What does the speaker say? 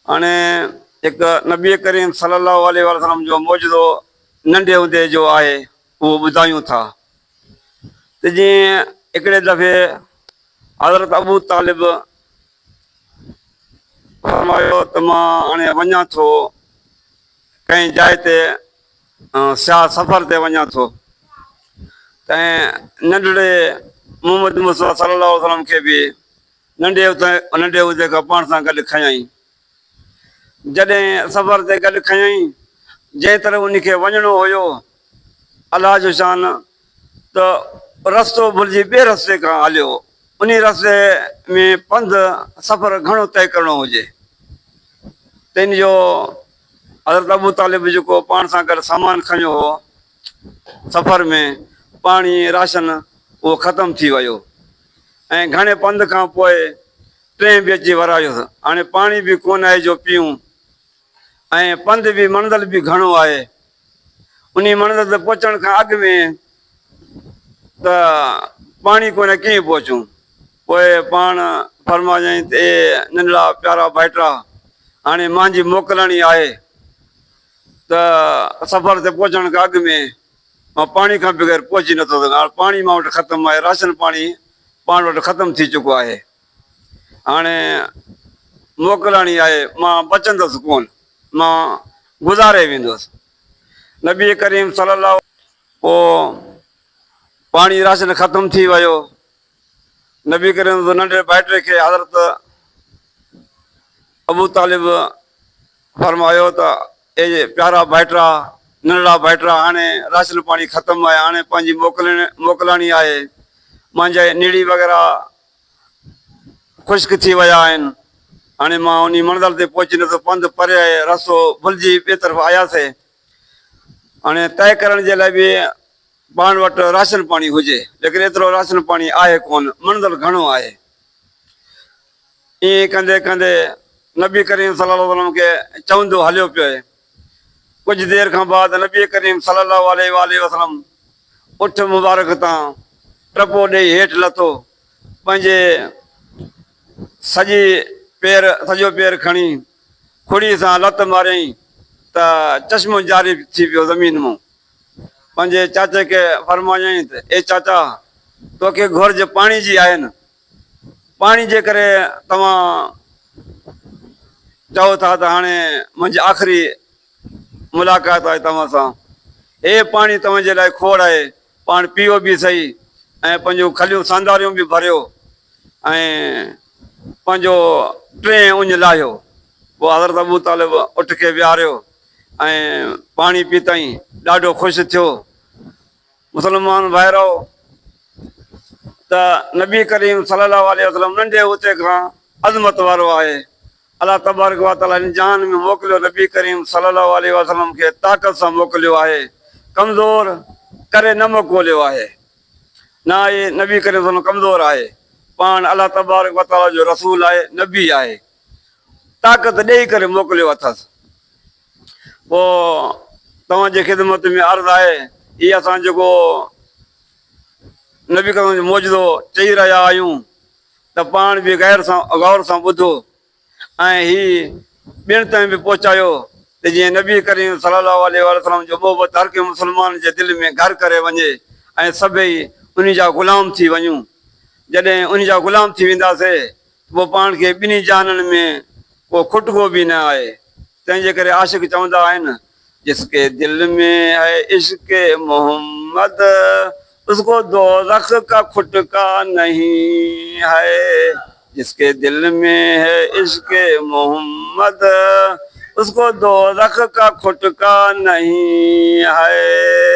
हाणे हिकु नबी करीम सल्लल्लाहु अलैहि वसल्लम जो मौजूदो नंढे हूंदे जो आहे उहो ॿुधायूं था त जीअं हिकिड़े दफ़े हज़रत अबू तालिब फरमायो त मां हाणे वञा थो कंहिं जाइ ते सियाह सफ़र ते वञा थो त नंढड़े मोहम्मद मुस्तफ़ा सल्लल्लाहु अलैहि वसल्लम खे बि नंढे हूंदे खां पाण सां गॾु खयईं। जॾहिं सफ़र ते गॾु खयईं जंहिं तरह उनखे वञिणो हुयो अलाह जो शान त रस्तो भुलिजी ॿिए रस्ते खां हलियो। उन रस्ते में पंधु सफ़र घणो तइ करिणो हुजे त इन जो हज़रत अबू तालिब जेको पाण सां गॾु सामान खयो हो सफ़र में पाणी राशन उहो ख़तमु थी वियो ऐं घणे पंध खां पोइ टे बि अची वरायोसि। हाणे पाणी बि कोन आहे जो पीऊं ऐं पंधु बि मंज़िल बि घणो आहे। उन मंज़िल ते पहुचण खां अॻु में त पाणी कोन्हे कीअं पहुचूं। पोइ पाण फरमायाईं त ए नंढड़ा प्यारा भाइटा हाणे मुंहिंजी मोकिलणी आहे त सफ़र ते पहुचण खां अॻु में मां पाणी खां बग़ैर पहुची नथो सघां। पाणी मां वटि ख़तमु आहे, राशन पाणी पाण वटि ख़तमु थी चुको आहे। हाणे मोकिलणी आहे, मां बचंदुसि कोन, मां गुज़ारे वेंदुसि। नबी करीम सल्लल्लाहु पोइ पाणी राशन ख़तमु थी वियो। नबी करीम नंढे भाइटे खे हज़रत अबू तालिब फरमायो त ए प्यारा भाइटा नंढड़ा भाइटा हाणे राशन पाणी ख़तमु आहे, हाणे पंहिंजी मोकिलणी आहे। मुंहिंजा निड़ी वग़ैरह ख़ुश्क थी विया आहिनि। हाणे मां उन मंज़िल ते पहुची नथो, पंधु परे आहे, रस्तो भुलिजी ॿिए तरफ़ आयासीं। हाणे तइ करण जे लाइ बि पाण वटि राशन पाणी हुजे, लेकिन एतिरो राशन पाणी आहे कोन, मंज़िल घणो आहे। ईअं कंदे कंदे नबी करीम सल्लल्लाहु अलैहि वसल्लम खे चवंदो हलियो पियो। कुझु देरि खां बाद नबी करीम सल्लल्लाहु अलैहि वसल्लम उठ मुबारक तां टपो ॾेई हेठि लथो, पंहिंजे सॼो पेर खणी खुड़ी सां लत मारियईं त चश्मो जारी थी पियो ज़मीन मां। पंहिंजे चाचे खे फरमायईं त ए चाचा तोखे घुर्ज पाणी जी आहे न, पाणी जे करे तव्हां चओ था त हाणे मुंहिंजी आख़िरी मुलाक़ात आहे तव्हां सां। हे पाणी तव्हांजे लाइ खोड़ आहे, पाण पीओ बि सही ऐं पंहिंजो खलियूं सांधारियूं बि भरियो ऐं पंहिंजो टे उञ लाहियो। पोइ हज़रत अबू तालिब उठ खे विहारियो ऐं पाणी पीतई, ॾाढो ख़ुशि थियो। मुस्लमान भाइरो त नबी करीम सल्लल्लाहु अलैहि वसल्लम नंढे हुते खां अज़मत वारो आहे। अलाह तबारक व तआला हिन जान में मोकिलियो नबी करीम सल्लल्लाहु अलैहि वसल्लम खे ताक़त सां मोकिलियो आहे, कमज़ोर करे न मोकिलियो आहे। न आहे नबी करीम सल्लल्लाहु कमज़ोर आहे, पाण अलाह तबारक व तआला जो रसूल आहे, नबी आहे, ताक़त ॾेई करे मोकिलियो अथसि। पोइ तव्हांजे ख़िदमत में अर्ज़ु आहे, इहा असां जेको नबी करीम जो मौजूदो चई रहिया आहियूं त पाण बि गौर सां ॿुधो ऐं हीअ ॿियनि ताईं बि पहुचायो त जीअं नबी करीम सल्लल्लाहु अलैहि वसल्लम जो मोहबत हर कंहिं मुस्लमान जे दिलि में घर करे वञे ऐं सभई उन जा ग़ुलाम थी वञूं। जॾहिं उन जा ग़ुलाम थी वेंदासीं पोइ पाण खे ॿिन्ही जाननि में को खुटको बि न आहे। तंहिंजे करे आशिक़ चवंदा आहिनि, जिसके दिल में है इश्क़ मोहम्मद उसको दोज़ख का खुटका नहीं है, जिसके दिल में है इश्क़ मोहम्मद उसको दोज़ख का खुटका नहीं है।